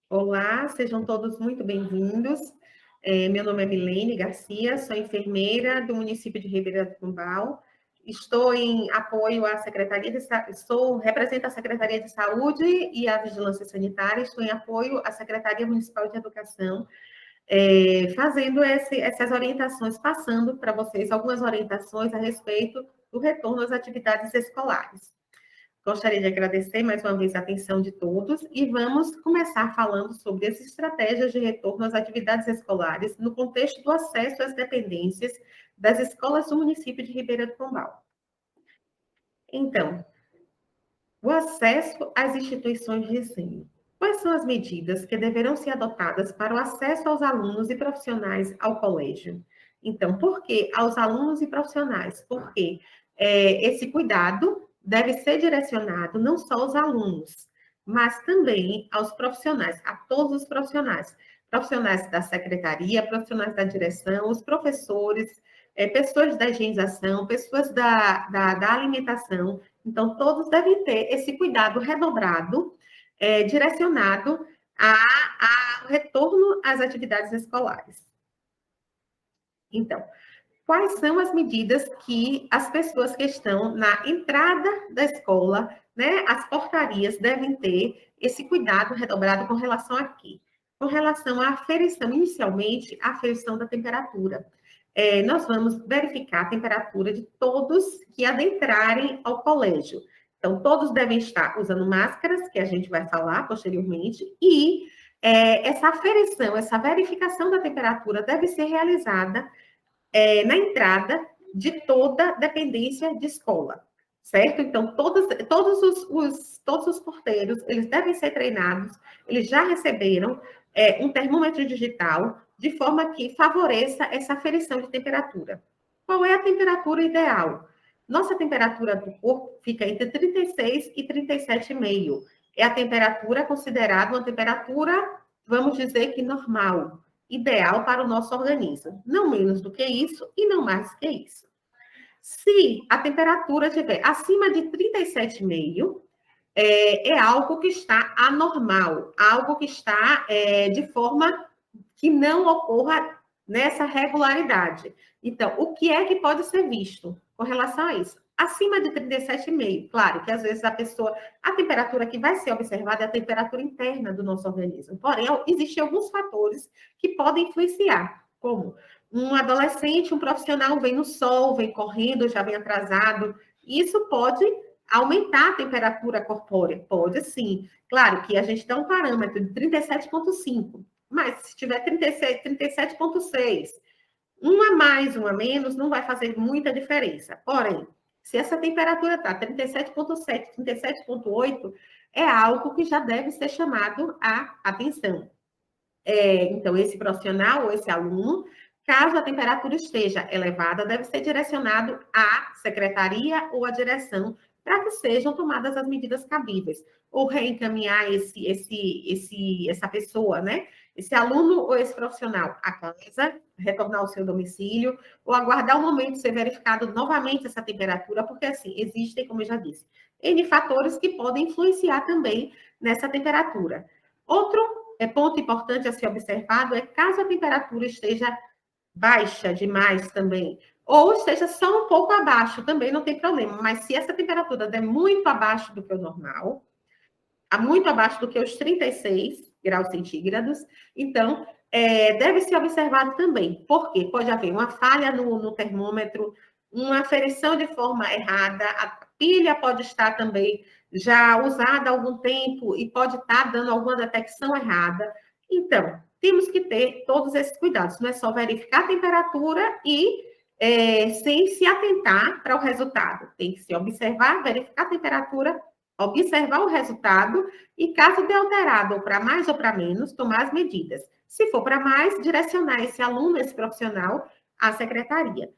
Olá, sejam todos muito bem-vindos. Meu nome é Milene Garcia, sou enfermeira do município de Ribeira do Pombal. Estou em apoio à Secretaria de represento a Secretaria de Saúde e a Vigilância Sanitária, estou em apoio à Secretaria Municipal de Educação, fazendo essas orientações, passando para vocês algumas orientações a respeito do retorno às atividades escolares. Gostaria de agradecer mais uma vez a atenção de todos e vamos começar falando sobre as estratégias de retorno às atividades escolares no contexto do acesso às dependências das escolas do município de Ribeira do Pombal. Então, o acesso às instituições de ensino. Quais são as medidas que deverão ser adotadas para o acesso aos alunos e profissionais ao colégio? Então, por que aos alunos e profissionais? Porque esse cuidado deve ser direcionado não só aos alunos, mas também aos profissionais, a todos os profissionais. Profissionais da secretaria, profissionais da direção, os professores, pessoas da higienização, pessoas da alimentação. Então, todos devem ter esse cuidado redobrado, direcionado ao retorno às atividades escolares. Então, quais são as medidas que as pessoas que estão na entrada da escola, né, as portarias, devem ter esse cuidado redobrado com relação a quê? Com relação à aferição, inicialmente, a aferição da temperatura. Nós vamos verificar a temperatura de todos que adentrarem ao colégio. Então, todos devem estar usando máscaras, que a gente vai falar posteriormente, e essa aferição, essa verificação da temperatura deve ser realizada na entrada de toda dependência de escola, certo? Então, todos os porteiros, eles devem ser treinados, eles já receberam um termômetro digital, de forma que favoreça essa aferição de temperatura. Qual é a temperatura ideal? Nossa temperatura do corpo fica entre 36 e 37,5. É a temperatura considerada uma temperatura, vamos dizer que normal, ideal para o nosso organismo. Não menos do que isso e não mais que isso. Se a temperatura estiver acima de 37,5, é algo que está anormal, algo que está de forma que não ocorra nessa regularidade. Então, o que é que pode ser visto com relação a isso? Acima de 37,5, claro que às vezes a temperatura que vai ser observada é a temperatura interna do nosso organismo. Porém, existem alguns fatores que podem influenciar, como um adolescente, um profissional vem no sol, vem correndo, já vem atrasado. Isso pode aumentar a temperatura corpórea? Pode sim. Claro que a gente dá um parâmetro de 37,5. Mas se tiver 37,6, um a mais, um a menos, não vai fazer muita diferença. Porém, se essa temperatura está 37,7, 37,8, é algo que já deve ser chamado a atenção. Então, esse profissional ou esse aluno, caso a temperatura esteja elevada, deve ser direcionado à secretaria ou à direção para que sejam tomadas as medidas cabíveis, ou reencaminhar essa pessoa, né? Esse aluno ou esse profissional à casa, retornar ao seu domicílio, ou aguardar o momento de ser verificado novamente essa temperatura, porque, assim, existem, como eu já disse, N fatores que podem influenciar também nessa temperatura. Outro ponto importante a ser observado é caso a temperatura esteja baixa demais também, ou esteja só um pouco abaixo, também não tem problema, mas se essa temperatura der muito abaixo do que o normal, muito abaixo do que os 36 graus centígrados, então deve ser observado também, porque pode haver uma falha no termômetro, uma aferição de forma errada, a pilha pode estar também já usada há algum tempo e pode estar dando alguma detecção errada. Então, temos que ter todos esses cuidados, não é só verificar a temperatura e sem se atentar para o resultado. Tem que se observar, verificar a temperatura, observar o resultado e, caso de alterado ou para mais ou para menos, tomar as medidas. Se for para mais, direcionar esse aluno, esse profissional, à secretaria.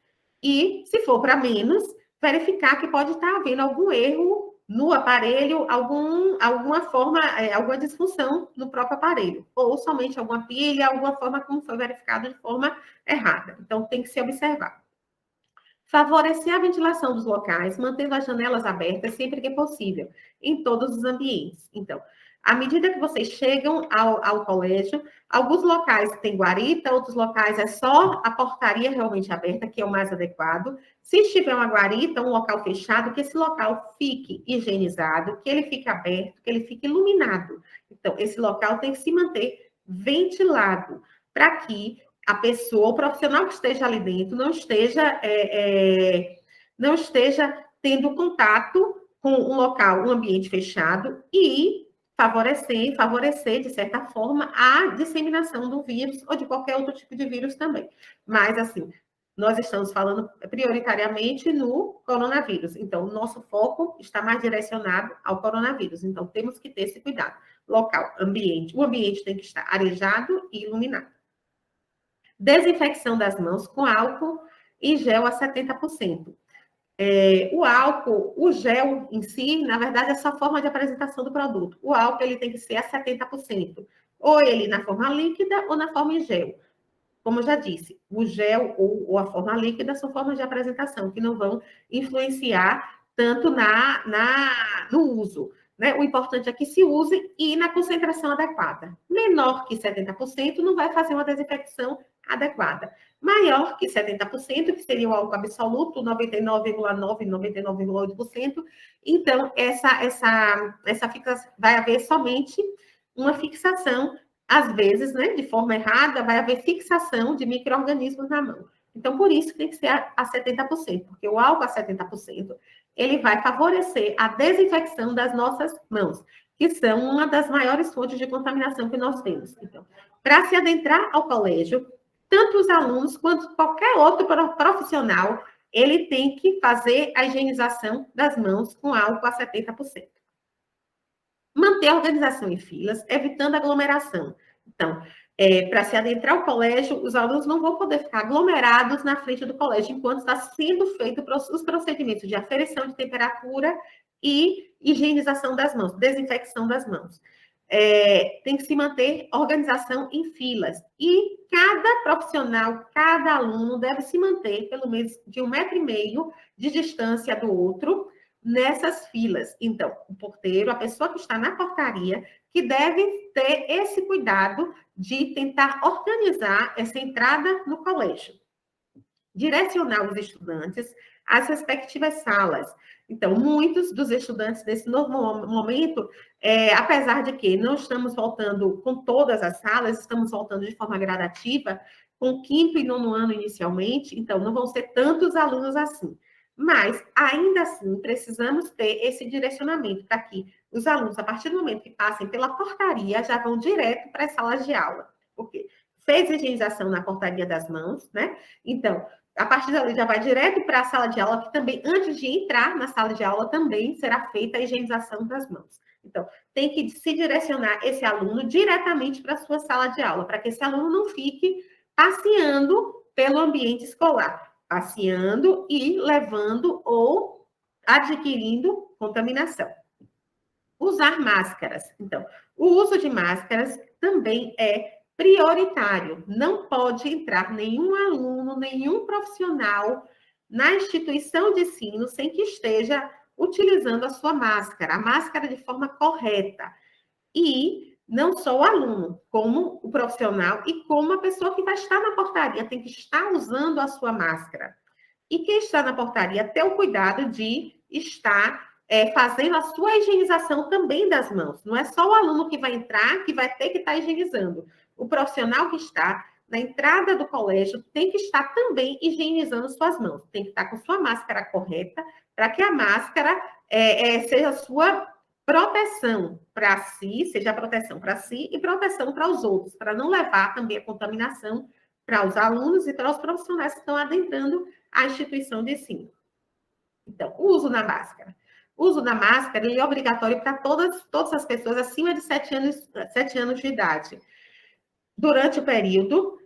E, se for para menos, verificar que pode estar havendo algum erro no aparelho, alguma forma, alguma disfunção no próprio aparelho, ou somente alguma pilha, alguma forma como foi verificado de forma errada. Então, tem que se observar. Favorecer a ventilação dos locais, mantendo as janelas abertas sempre que possível, em todos os ambientes. Então, À medida que vocês chegam ao colégio, alguns locais têm guarita, outros locais é só a portaria realmente aberta, que é o mais adequado. Se estiver uma guarita, um local fechado, que esse local fique higienizado, que ele fique aberto, que ele fique iluminado. Então, esse local tem que se manter ventilado, para que a pessoa, o profissional que esteja ali dentro, não esteja tendo contato com um local, um ambiente fechado e favorecer, de certa forma, a disseminação do vírus ou de qualquer outro tipo de vírus também. Mas, assim, nós estamos falando prioritariamente no coronavírus. Então, o nosso foco está mais direcionado ao coronavírus. Então, temos que ter esse cuidado. Local, ambiente. O ambiente tem que estar arejado e iluminado. Desinfecção das mãos com álcool e gel a 70%. O álcool, o gel em si, na verdade, é só a forma de apresentação do produto. O álcool, ele tem que ser a 70%. Ou ele na forma líquida ou na forma em gel. Como eu já disse, o gel ou a forma líquida são formas de apresentação que não vão influenciar tanto no uso. Né? O importante é que se use e na concentração adequada. Menor que 70% não vai fazer uma desinfecção adequada. Maior que 70%, que seria o álcool absoluto, 99,9%, 99,8%. Então, essa fixação, vai haver somente uma fixação, às vezes, né, de forma errada, vai haver fixação de micro-organismos na mão. Então, por isso que tem que ser a 70%, porque o álcool a 70%, ele vai favorecer a desinfecção das nossas mãos, que são uma das maiores fontes de contaminação que nós temos. Então, para se adentrar ao colégio, tanto os alunos quanto qualquer outro profissional, ele tem que fazer a higienização das mãos com álcool a 70%. Manter a organização em filas, evitando aglomeração. Então, para se adentrar ao colégio, os alunos não vão poder ficar aglomerados na frente do colégio enquanto está sendo feito os procedimentos de aferição de temperatura e higienização das mãos, desinfecção das mãos. Tem que se manter organização em filas. E cada profissional, cada aluno deve se manter pelo menos de 1,5 metro de distância do outro nessas filas. Então, o porteiro, a pessoa que está na portaria, que deve ter esse cuidado de tentar organizar essa entrada no colégio. Direcionar os estudantes às respectivas salas. Então, muitos dos estudantes nesse novo momento, apesar de que não estamos voltando com todas as salas, estamos voltando de forma gradativa, com 5º e 9º ano inicialmente, então não vão ser tantos alunos assim. Mas, ainda assim, precisamos ter esse direcionamento para que os alunos, a partir do momento que passem pela portaria, já vão direto para as salas de aula. Porque fez a higienização na portaria das mãos, né? Então, a partir dali já vai direto para a sala de aula, que também, antes de entrar na sala de aula, também será feita a higienização das mãos. Então, tem que se direcionar esse aluno diretamente para a sua sala de aula, para que esse aluno não fique passeando pelo ambiente escolar, passeando e levando ou adquirindo contaminação. Usar máscaras. Então, o uso de máscaras também é prioritário. Não pode entrar nenhum aluno, nenhum profissional na instituição de ensino sem que esteja utilizando a sua máscara, a máscara de forma correta. E não só o aluno, como o profissional e como a pessoa que vai estar na portaria tem que estar usando a sua máscara. E quem está na portaria ter o cuidado de estar fazendo a sua higienização também das mãos. Não é só o aluno que vai entrar que vai ter que estar higienizando. O profissional que está na entrada do colégio tem que estar também higienizando suas mãos. Tem que estar com sua máscara correta para que a máscara seja a sua proteção para si, seja proteção para si e proteção para os outros, para não levar também a contaminação para os alunos e para os profissionais que estão adentrando a instituição de ensino. Então, o uso da máscara. O uso da máscara ele é obrigatório para todas as pessoas acima de 7 anos de idade, durante o período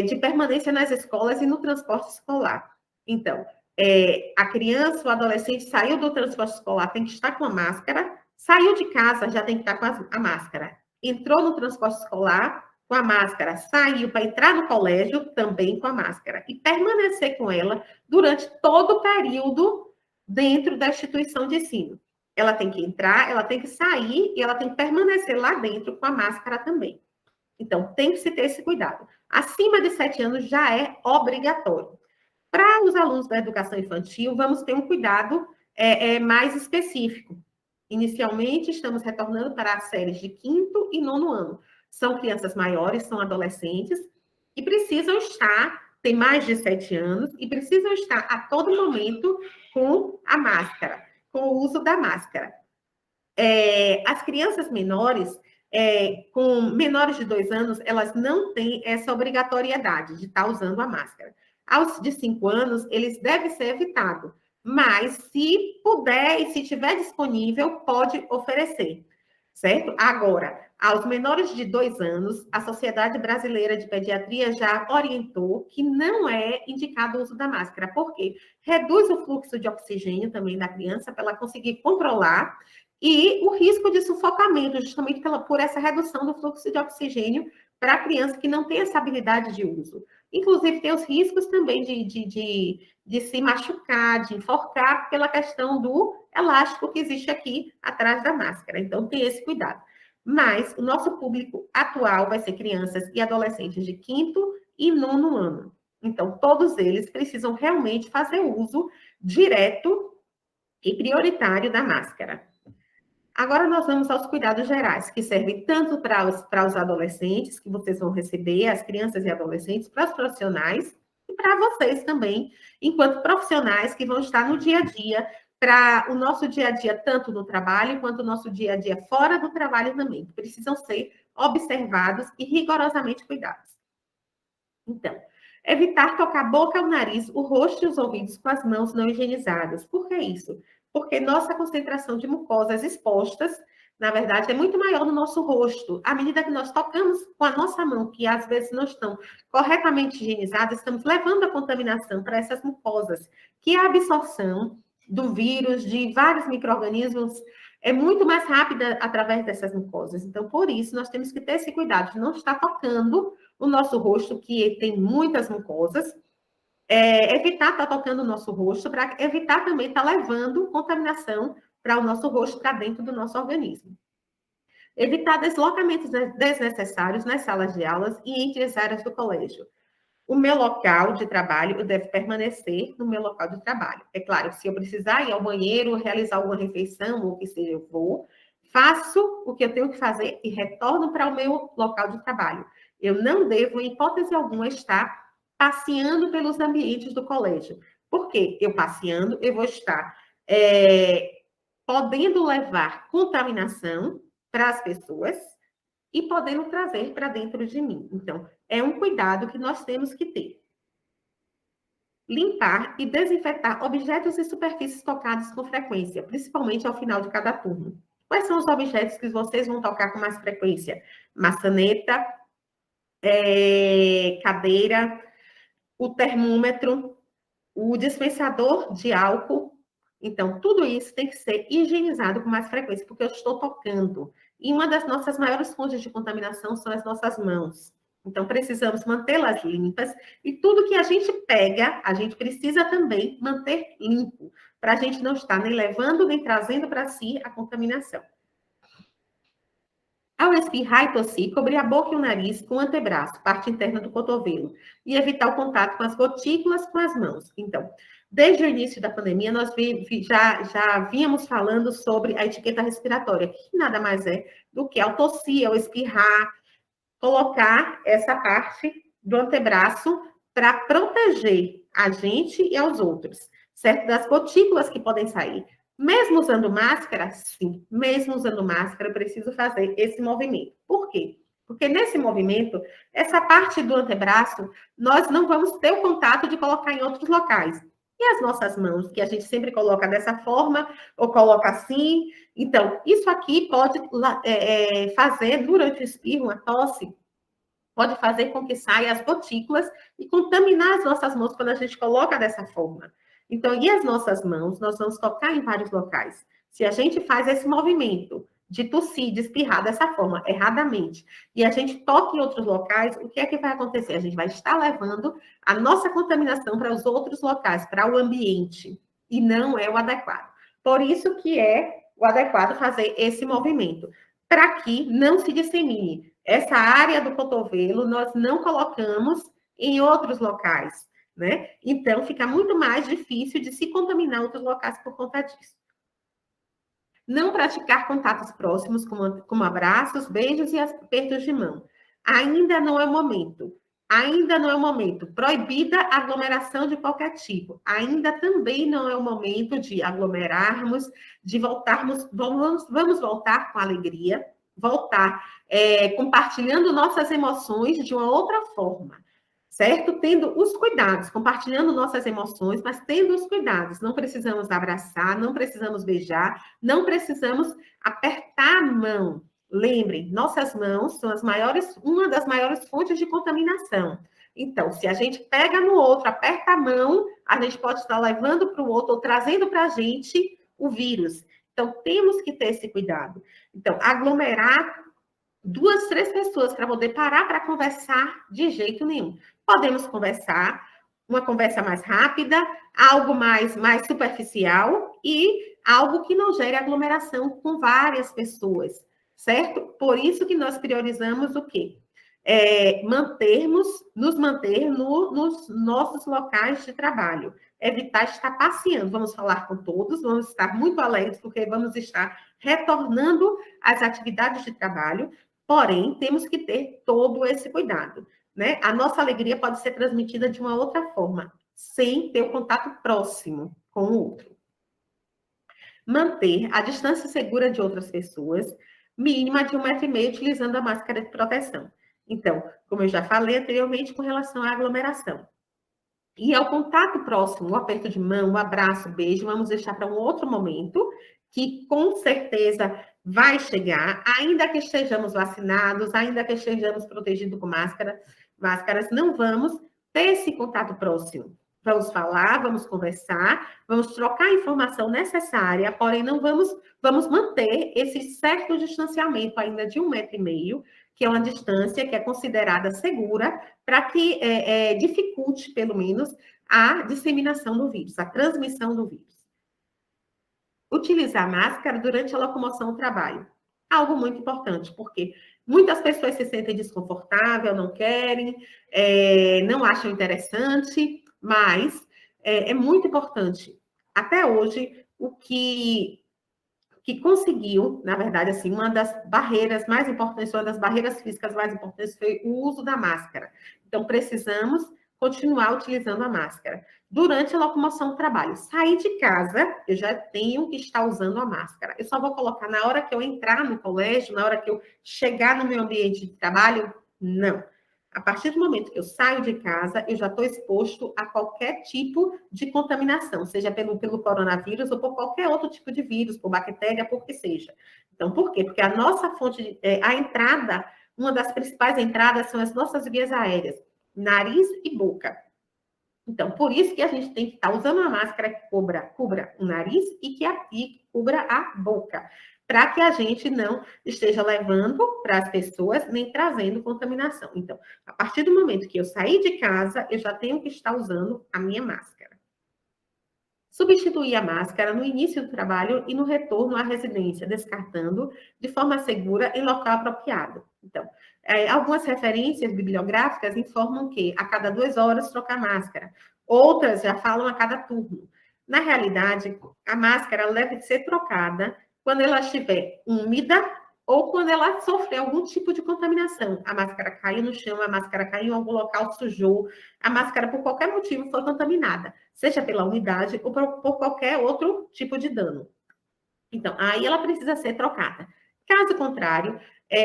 de permanência nas escolas e no transporte escolar. Então, a criança, o adolescente saiu do transporte escolar, tem que estar com a máscara, saiu de casa, já tem que estar com a máscara. Entrou no transporte escolar, com a máscara, saiu para entrar no colégio, também com a máscara, e permanecer com ela durante todo o período dentro da instituição de ensino. ela tem que entrar, ela tem que sair e ela tem que permanecer lá dentro com a máscara também. Então, tem que se ter esse cuidado. Acima de 7 anos já é obrigatório. Para os alunos da educação infantil, vamos ter um cuidado mais específico. Inicialmente, estamos retornando para as séries de 5º e 9º ano. São crianças maiores, são adolescentes, e precisam estar, têm mais de 7 anos, e precisam estar a todo momento com a máscara, com o uso da máscara. As crianças menores, com menores de 2 anos, elas não têm essa obrigatoriedade de estar usando a máscara. Aos de 5 anos, eles devem ser evitados, mas se puder e se tiver disponível, pode oferecer, certo? Agora, aos menores de 2 anos, a Sociedade Brasileira de Pediatria já orientou que não é indicado o uso da máscara, porque reduz o fluxo de oxigênio também da criança, para ela conseguir controlar, e o risco de sufocamento, justamente por essa redução do fluxo de oxigênio para a criança que não tem essa habilidade de uso. Inclusive, tem os riscos também de se machucar, de enforcar, pela questão do elástico que existe aqui atrás da máscara. Então, tem esse cuidado. Mas o nosso público atual vai ser crianças e adolescentes de 5º e 9º ano. Então, todos eles precisam realmente fazer uso direto e prioritário da máscara. Agora nós vamos aos cuidados gerais, que servem tanto para os adolescentes, que vocês vão receber, as crianças e adolescentes, para os profissionais, e para vocês também, enquanto profissionais que vão estar no dia a dia, para o nosso dia a dia, tanto no trabalho, quanto o nosso dia a dia fora do trabalho também, que precisam ser observados e rigorosamente cuidados. Então, evitar tocar a boca, o nariz, o rosto e os ouvidos com as mãos não higienizadas. Por que isso? Porque nossa concentração de mucosas expostas, na verdade, é muito maior no nosso rosto. À medida que nós tocamos com a nossa mão, que às vezes não estão corretamente higienizadas, estamos levando a contaminação para essas mucosas, que a absorção do vírus, de vários micro-organismos, é muito mais rápida através dessas mucosas. Então, por isso, nós temos que ter esse cuidado de não estar tocando o nosso rosto, que tem muitas mucosas, evitar estar tocando o nosso rosto, para evitar também estar levando contaminação para o nosso rosto, para dentro do nosso organismo. Evitar deslocamentos desnecessários nas salas de aulas e entre as áreas do colégio. O meu local de trabalho deve permanecer no meu local de trabalho. É claro, se eu precisar ir ao banheiro, realizar alguma refeição, ou o que seja, eu vou, faço o que eu tenho que fazer e retorno para o meu local de trabalho. Eu não devo, em hipótese alguma, estar passeando pelos ambientes do colégio. Porque eu passeando, eu vou estar podendo levar contaminação para as pessoas e podendo trazer para dentro de mim. Então, é um cuidado que nós temos que ter. Limpar e desinfetar objetos e superfícies tocadas com frequência, principalmente ao final de cada turno. Quais são os objetos que vocês vão tocar com mais frequência? Maçaneta, cadeira, o termômetro, o dispensador de álcool. Então, tudo isso tem que ser higienizado com mais frequência, porque eu estou tocando. E uma das nossas maiores fontes de contaminação são as nossas mãos. Então, precisamos mantê-las limpas. E tudo que a gente pega, a gente precisa também manter limpo, para a gente não estar nem levando, nem trazendo para si a contaminação. Ao espirrar e tossir, cobrir a boca e o nariz com o antebraço, parte interna do cotovelo, e evitar o contato com as gotículas com as mãos. Então, desde o início da pandemia, nós já vínhamos falando sobre a etiqueta respiratória, que nada mais é do que ao tossir, ao espirrar, colocar essa parte do antebraço para proteger a gente e aos outros, certo? Das gotículas que podem sair. Mesmo usando máscara, sim, mesmo usando máscara, eu preciso fazer esse movimento. Por quê? Porque nesse movimento, essa parte do antebraço, nós não vamos ter o contato de colocar em outros locais. E as nossas mãos, que a gente sempre coloca dessa forma, ou coloca assim. Então, isso aqui pode fazer, durante o espirro, a tosse, pode fazer com que saiam as gotículas e contaminar as nossas mãos quando a gente coloca dessa forma. Então, e as nossas mãos, nós vamos tocar em vários locais. Se a gente faz esse movimento de tossir, de espirrar dessa forma, erradamente, e a gente toca em outros locais, o que é que vai acontecer? A gente vai estar levando a nossa contaminação para os outros locais, para o ambiente, e não é o adequado. Por isso que é o adequado fazer esse movimento, para que não se dissemine. Essa área do cotovelo nós não colocamos em outros locais, né? Então, fica muito mais difícil de se contaminar outros locais por conta disso. Não praticar contatos próximos, como abraços, beijos e apertos de mão. Ainda não é o momento. Ainda não é o momento. Proibida aglomeração de qualquer tipo. Ainda também não é o momento de aglomerarmos, de voltarmos. Vamos voltar com alegria, voltar compartilhando nossas emoções de uma outra forma, certo? Tendo os cuidados, compartilhando nossas emoções, mas tendo os cuidados. Não precisamos abraçar, não precisamos beijar, não precisamos apertar a mão. Lembrem, nossas mãos são uma das maiores fontes de contaminação. Então, se a gente pega no outro, aperta a mão, a gente pode estar levando para o outro ou trazendo para a gente o vírus. Então, temos que ter esse cuidado. Então, aglomerar 2, 3 pessoas para poder parar para conversar de jeito nenhum. Podemos conversar, uma conversa mais rápida, algo mais superficial e algo que não gere aglomeração com várias pessoas, certo? Por isso que nós priorizamos o quê? Nos manter nos nossos locais de trabalho. Evitar estar passeando. Vamos falar com todos, vamos estar muito alegres, porque vamos estar retornando às atividades de trabalho, porém, temos que ter todo esse cuidado, né? A nossa alegria pode ser transmitida de uma outra forma, sem ter o contato próximo com o outro. Manter a distância segura de outras pessoas, mínima de 1,5 m, utilizando a máscara de proteção. Então, como eu já falei anteriormente, com relação à aglomeração. E ao contato próximo, o aperto de mão, o abraço, o beijo, vamos deixar para um outro momento, que com certeza vai chegar, ainda que estejamos vacinados, ainda que estejamos protegidos com máscaras, não vamos ter esse contato próximo. Vamos falar, vamos conversar, vamos trocar a informação necessária, porém não vamos manter esse certo distanciamento ainda de 1,5 m, que é uma distância que é considerada segura, para que dificulte, pelo menos, a disseminação do vírus, a transmissão do vírus. Utilizar máscara durante a locomoção ao trabalho. Algo muito importante, porque muitas pessoas se sentem desconfortáveis, não querem, não acham interessante, mas é muito importante. Até hoje, o que conseguiu, na verdade, assim, uma das barreiras mais importantes, uma das barreiras físicas mais importantes foi o uso da máscara. Então, precisamos continuar utilizando a máscara. Durante a locomoção do trabalho, sair de casa, eu já tenho que estar usando a máscara. Eu só vou colocar na hora que eu entrar no colégio, na hora que eu chegar no meu ambiente de trabalho? Não. A partir do momento que eu saio de casa, eu já estou exposto a qualquer tipo de contaminação, seja pelo coronavírus ou por qualquer outro tipo de vírus, por bactéria, por que seja. Então, por quê? Porque a nossa fonte, a entrada, uma das principais entradas são as nossas vias aéreas, nariz e boca. Então, por isso que a gente tem que estar usando uma máscara que cubra o nariz e que cubra a boca, para que a gente não esteja levando para as pessoas nem trazendo contaminação. Então, a partir do momento que eu sair de casa, eu já tenho que estar usando a minha máscara. Substituir a máscara no início do trabalho e no retorno à residência, descartando de forma segura em local apropriado. Então, algumas referências bibliográficas informam que a cada 2 horas trocar máscara. Outras já falam a cada turno. Na realidade, a máscara deve ser trocada quando ela estiver úmida ou quando ela sofrer algum tipo de contaminação. A máscara caiu no chão, a máscara caiu em algum local, sujou, a máscara, por qualquer motivo, foi contaminada, seja pela umidade ou por qualquer outro tipo de dano. Então, aí ela precisa ser trocada. Caso contrário,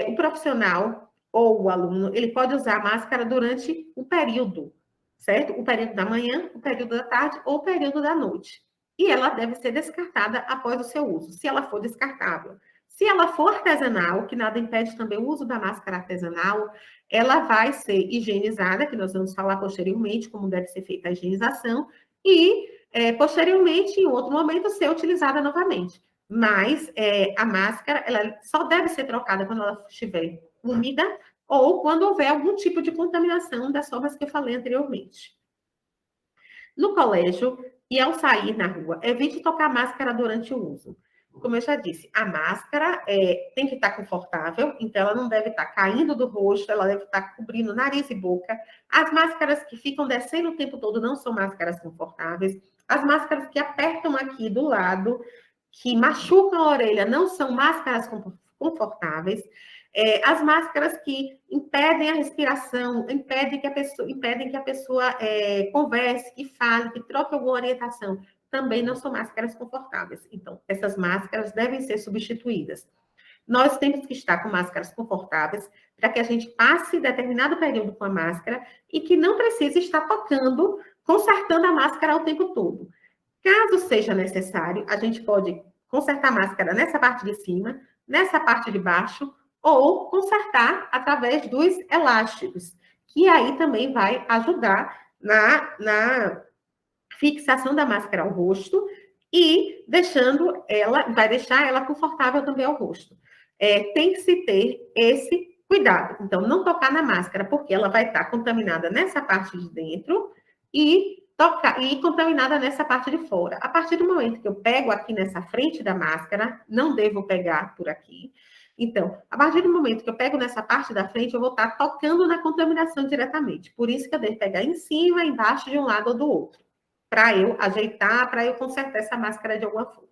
o profissional ou o aluno, ele pode usar a máscara durante o período, certo? O período da manhã, o período da tarde ou o período da noite. E ela deve ser descartada após o seu uso, se ela for descartável. Se ela for artesanal, que nada impede também o uso da máscara artesanal, ela vai ser higienizada, que nós vamos falar posteriormente como deve ser feita a higienização, e posteriormente, em outro momento, ser utilizada novamente. Mas a máscara, ela só deve ser trocada quando ela estiver úmida ou quando houver algum tipo de contaminação das formas que eu falei anteriormente. No colégio e ao sair na rua, evite tocar máscara durante o uso. como eu já disse, a máscara tem que estar confortável, então ela não deve estar caindo do rosto, ela deve estar cobrindo nariz e boca. As máscaras que ficam descendo o tempo todo não são máscaras confortáveis. As máscaras que apertam aqui do lado, que machucam a orelha, não são máscaras confortáveis. As máscaras que impedem a respiração, impedem que a pessoa converse, que fale, que troque alguma orientação, também não são máscaras confortáveis. Então, essas máscaras devem ser substituídas. Nós temos que estar com máscaras confortáveis para que a gente passe determinado período com a máscara e que não precise estar tocando, consertando a máscara o tempo todo. Caso seja necessário, a gente pode consertar a máscara nessa parte de cima, nessa parte de baixo, ou consertar através dos elásticos, que aí também vai ajudar na fixação da máscara ao rosto e vai deixar ela confortável também ao rosto. Tem que se ter esse cuidado. Então, não tocar na máscara, porque ela vai estar contaminada nessa parte de dentro e contaminada nessa parte de fora. A partir do momento que eu pego aqui nessa frente da máscara, não devo pegar por aqui. Então, a partir do momento que eu pego nessa parte da frente, eu vou estar tocando na contaminação diretamente. Por isso que eu devo pegar em cima, embaixo, de um lado ou do outro, para eu ajeitar, para eu consertar essa máscara de alguma forma.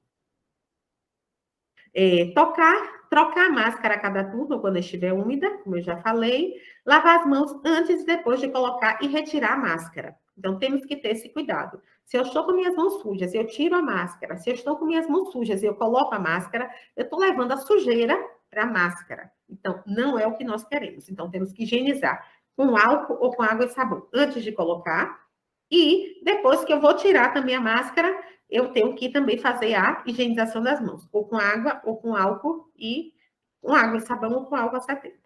Trocar a máscara a cada turno, quando estiver úmida, como eu já falei. Lavar as mãos antes e depois de colocar e retirar a máscara. Então, temos que ter esse cuidado. Se eu estou com minhas mãos sujas, eu tiro a máscara. Se eu estou com minhas mãos sujas e eu coloco a máscara, eu estou levando a sujeira para a máscara. Então, não é o que nós queremos. Então, temos que higienizar com álcool ou com água e sabão antes de colocar. E depois que eu vou tirar também a máscara, eu tenho que também fazer a higienização das mãos, ou com água, ou com álcool, e com água e sabão, ou com álcool 70.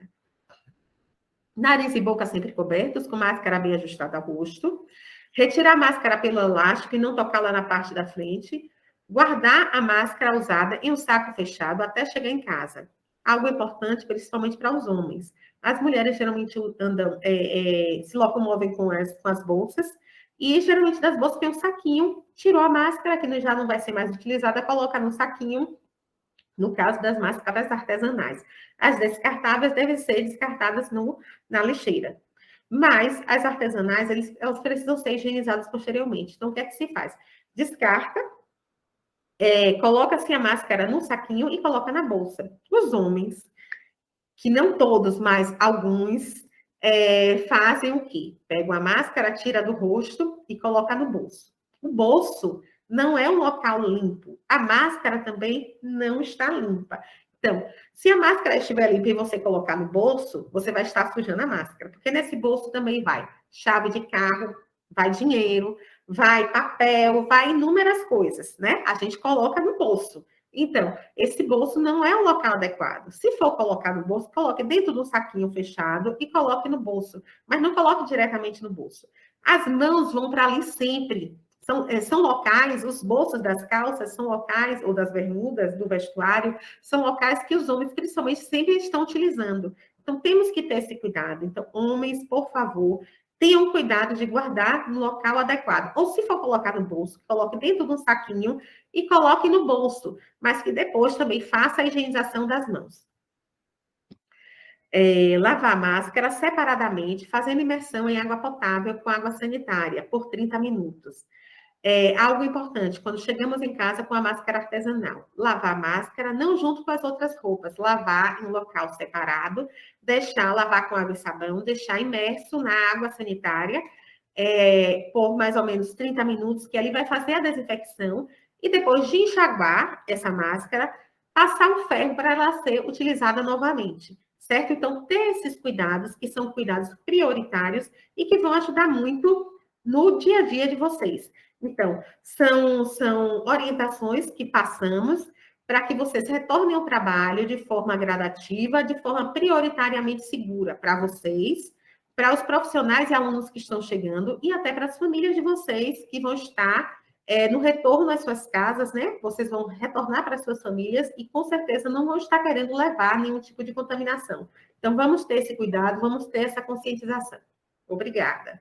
Nariz e boca sempre cobertos, com máscara bem ajustada ao rosto. Retirar a máscara pelo elástico e não tocá-la na parte da frente. Guardar a máscara usada em um saco fechado até chegar em casa. Algo importante, principalmente para os homens. As mulheres geralmente andam, se locomovem com as bolsas, e geralmente das bolsas tem um saquinho, tirou a máscara, que já não vai ser mais utilizada, coloca no saquinho, no caso das máscaras artesanais. As descartáveis devem ser descartadas na lixeira. Mas as artesanais, elas precisam ser higienizadas posteriormente. Então, o que é que se faz? Descarta, coloca-se a máscara no saquinho e coloca na bolsa. Os homens, que não todos, mas alguns, fazem o quê? Pegam a máscara, tira do rosto e coloca no bolso. O bolso não é um local limpo. A máscara também não está limpa. Então, se a máscara estiver limpa e você colocar no bolso, você vai estar sujando a máscara, porque nesse bolso também vai chave de carro, vai dinheiro, vai papel, vai inúmeras coisas, né? A gente coloca no bolso. Então, esse bolso não é o local adequado. Se for colocar no bolso, coloque dentro do saquinho fechado e coloque no bolso, mas não coloque diretamente no bolso. As mãos vão para ali sempre. São locais, os bolsos das calças são locais, ou das bermudas, do vestuário, são locais que os homens, principalmente, sempre estão utilizando. Então, temos que ter esse cuidado. Então, homens, por favor, tenham cuidado de guardar no local adequado. Ou se for colocar no bolso, coloque dentro de um saquinho e coloque no bolso, mas que depois também faça a higienização das mãos. Lavar a máscara separadamente, fazendo imersão em água potável com água sanitária por 30 minutos. Algo importante, quando chegamos em casa com a máscara artesanal, lavar a máscara não junto com as outras roupas, lavar em um local separado, lavar com água e sabão, deixar imerso na água sanitária por mais ou menos 30 minutos, que ali vai fazer a desinfecção, e depois de enxaguar essa máscara, passar o ferro para ela ser utilizada novamente, certo? Então, ter esses cuidados, que são cuidados prioritários e que vão ajudar muito no dia a dia de vocês. Então, são orientações que passamos para que vocês retornem ao trabalho de forma gradativa, de forma prioritariamente segura para vocês, para os profissionais e alunos que estão chegando e até para as famílias de vocês que vão estar no retorno às suas casas, né? Vocês vão retornar para as suas famílias e com certeza não vão estar querendo levar nenhum tipo de contaminação. Então, vamos ter esse cuidado, vamos ter essa conscientização. Obrigada.